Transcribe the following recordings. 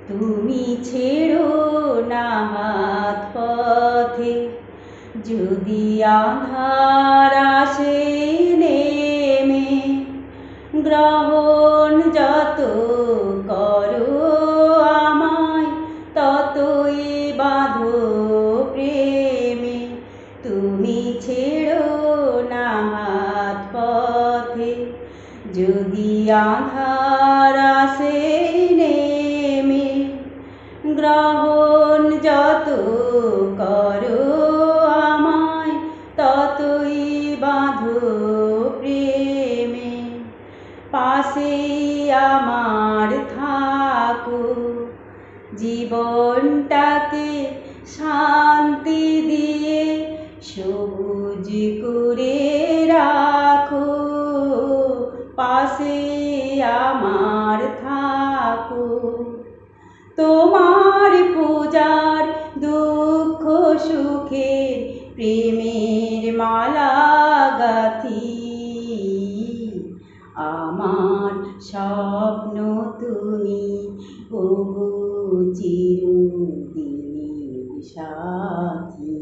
তুমি ছেড়ো না হাত পথে, যদি আঁধার আসে নেমে, গ্রহণ যত করো আমায় ততই বাঁধো প্রেমে। তুমি ছেড়ো না হাত পথে, যদি আঁধার আসে নেমে, গ্রহণ যত করো আমায় ততই বাঁধো প্রেমে। পাশে আমার থাকো, জীবনটাকে শান্তি দিয়ে সবুজ করে রাখো। পাশে আমার থাকো, তোমার পূজার দুঃখ সুখের প্রেমের মালা গাঁথি। আমার স্বপ্ন তুমি, ওগো চিরদিনের সাথী।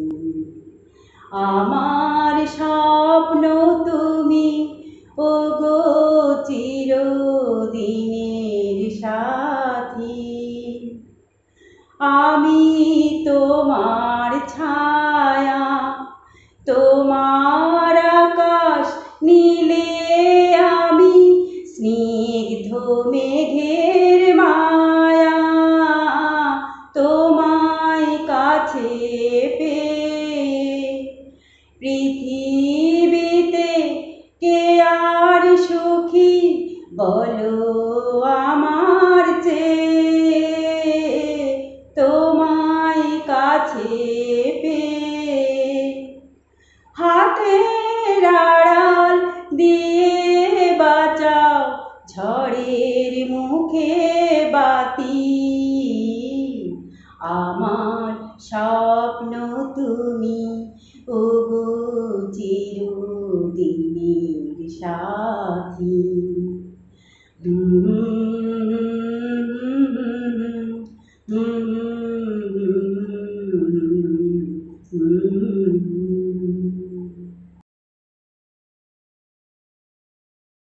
আমার স্বপ্ন তুমি, ওগো চিরদিনের সাথী। আমি তোমার ছায়া, তোমার আকাশ নীলে আমি স্নিগ্ধ মেঘের মায়া। তোমায় কাছে পেয়ে পৃথিবীতে কে আর সুখী বলো আমার চেয়ে। তোমায় কাছে পেয়ে হাতের আড়াল দিয়ে বাঁচাও ঝড়ের মুখে বাতি। আমার স্বপ্ন তুমি,